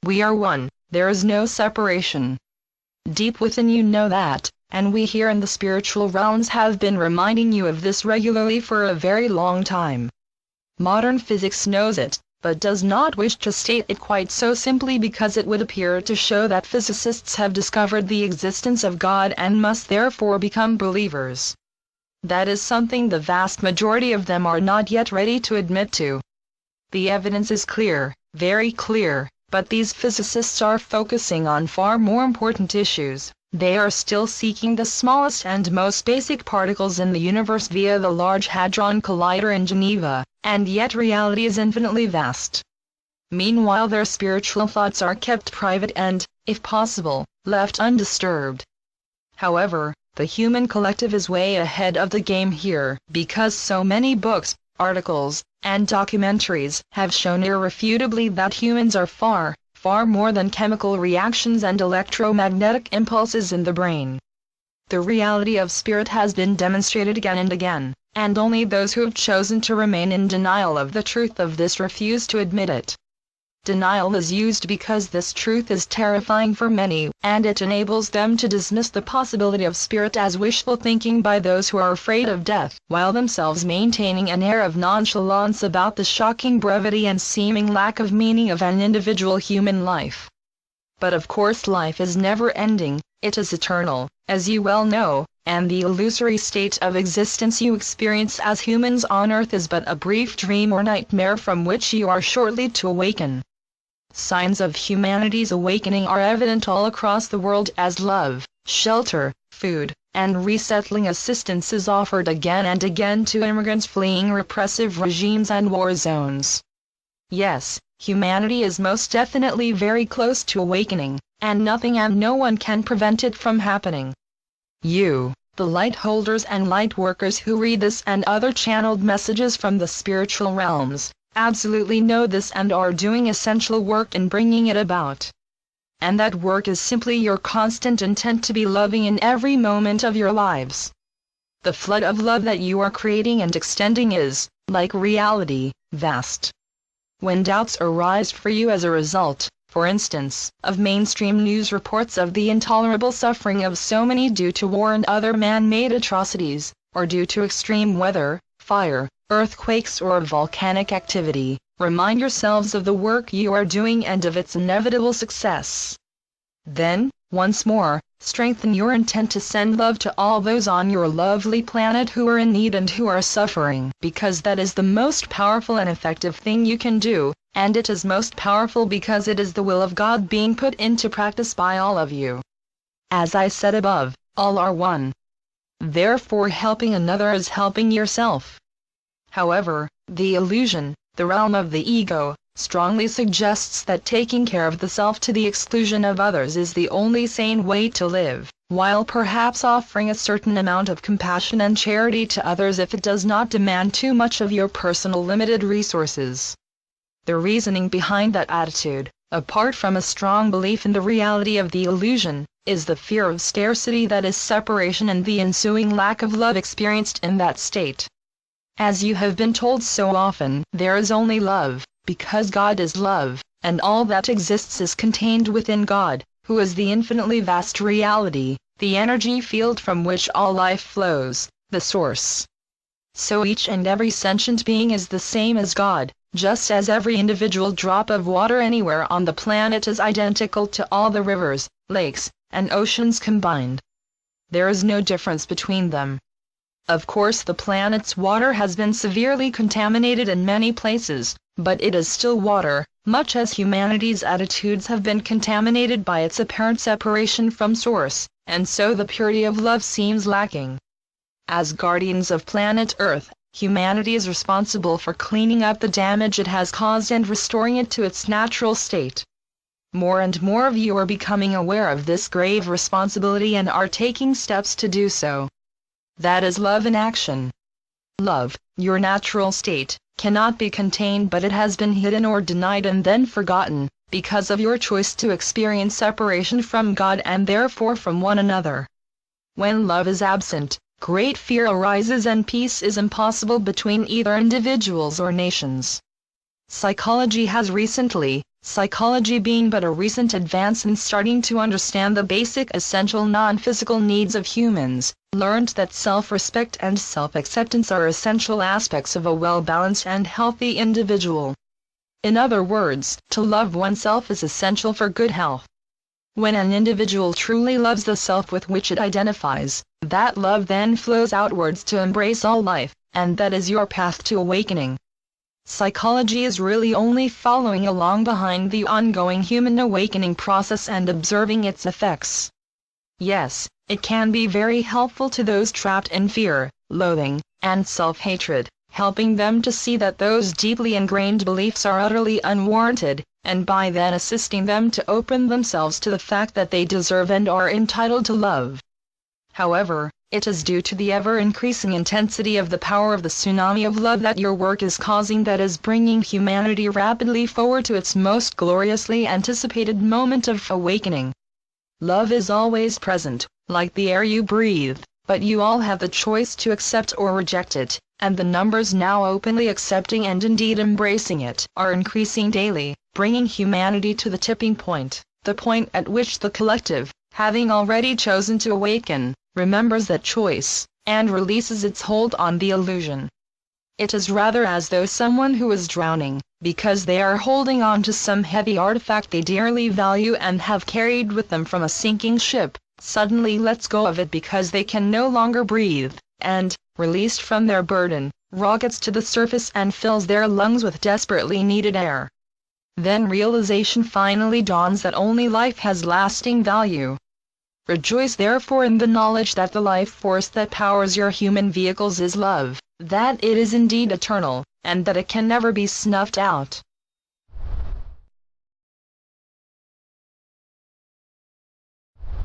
We are one, there is no separation. Deep within you know that, and we here in the spiritual realms have been reminding you of this regularly for a very long time. Modern physics knows it, but does not wish to state it quite so simply because it would appear to show that physicists have discovered the existence of God and must therefore become believers. That is something the vast majority of them are not yet ready to admit to. The evidence is clear, very clear, but these physicists are focusing on far more important issues. They are still seeking the smallest and most basic particles in the universe via the Large Hadron Collider in Geneva, and yet reality is infinitely vast. Meanwhile their spiritual thoughts are kept private and, if possible, left undisturbed. However, the human collective is way ahead of the game here, because so many books, articles, and documentaries have shown irrefutably that humans are far more than chemical reactions and electromagnetic impulses in the brain. The reality of spirit has been demonstrated again and again, and only those who have chosen to remain in denial of the truth of this refuse to admit it. Denial is used because this truth is terrifying for many, and it enables them to dismiss the possibility of spirit as wishful thinking by those who are afraid of death, while themselves maintaining an air of nonchalance about the shocking brevity and seeming lack of meaning of an individual human life. But of course life is never ending, it is eternal, as you well know, and the illusory state of existence you experience as humans on Earth is but a brief dream or nightmare from which you are shortly to awaken. Signs of humanity's awakening are evident all across the world as love, shelter, food, and resettling assistance is offered again and again to immigrants fleeing repressive regimes and war zones. Yes, humanity is most definitely very close to awakening, and nothing and no one can prevent it from happening. You, the light holders and light workers who read this and other channeled messages from the spiritual realms, absolutely know this and are doing essential work in bringing it about. And that work is simply your constant intent to be loving in every moment of your lives. The flood of love that you are creating and extending is, like reality, vast. When doubts arise for you as a result, for instance, of mainstream news reports of the intolerable suffering of so many due to war and other man-made atrocities, or due to extreme weather, fire, earthquakes or volcanic activity, remind yourselves of the work you are doing and of its inevitable success. Then, once more, strengthen your intent to send love to all those on your lovely planet who are in need and who are suffering, because that is the most powerful and effective thing you can do, and it is most powerful because it is the will of God being put into practice by all of you. As I said above, all are one. Therefore helping another is helping yourself. However, the illusion, the realm of the ego, strongly suggests that taking care of the self to the exclusion of others is the only sane way to live, while perhaps offering a certain amount of compassion and charity to others if it does not demand too much of your personal limited resources. The reasoning behind that attitude, apart from a strong belief in the reality of the illusion, is the fear of scarcity, that is separation, and the ensuing lack of love experienced in that state. As you have been told so often, there is only love, because God is love, and all that exists is contained within God, who is the infinitely vast reality, the energy field from which all life flows, the source. So each and every sentient being is the same as God, just as every individual drop of water anywhere on the planet is identical to all the rivers, lakes, and oceans combined. There is no difference between them. Of course the planet's water has been severely contaminated in many places, but it is still water, much as humanity's attitudes have been contaminated by its apparent separation from source, and so the purity of love seems lacking. As guardians of planet Earth, humanity is responsible for cleaning up the damage it has caused and restoring it to its natural state. More and more of you are becoming aware of this grave responsibility and are taking steps to do so. That is love in action. Love, your natural state, cannot be contained, but it has been hidden or denied and then forgotten, because of your choice to experience separation from God and therefore from one another. When love is absent, great fear arises and peace is impossible between either individuals or nations. Psychology has recently, Psychology being but a recent advance in starting to understand the basic essential non-physical needs of humans, learned that self-respect and self-acceptance are essential aspects of a well-balanced and healthy individual. In other words, to love oneself is essential for good health. When an individual truly loves the self with which it identifies, that love then flows outwards to embrace all life, and that is your path to awakening. Psychology is really only following along behind the ongoing human awakening process and observing its effects. Yes, it can be very helpful to those trapped in fear, loathing, and self-hatred, helping them to see that those deeply ingrained beliefs are utterly unwarranted, and by then assisting them to open themselves to the fact that they deserve and are entitled to love. However, it is due to the ever-increasing intensity of the power of the tsunami of love that your work is causing that is bringing humanity rapidly forward to its most gloriously anticipated moment of awakening. Love is always present, like the air you breathe, but you all have the choice to accept or reject it, and the numbers now openly accepting and indeed embracing it are increasing daily, bringing humanity to the tipping point, the point at which the collective, having already chosen to awaken, remembers that choice, and releases its hold on the illusion. It is rather as though someone who is drowning, because they are holding on to some heavy artifact they dearly value and have carried with them from a sinking ship, suddenly lets go of it because they can no longer breathe, and, released from their burden, rockets to the surface and fills their lungs with desperately needed air. Then realization finally dawns that only life has lasting value. Rejoice therefore in the knowledge that the life force that powers your human vehicles is love, that it is indeed eternal, and that it can never be snuffed out.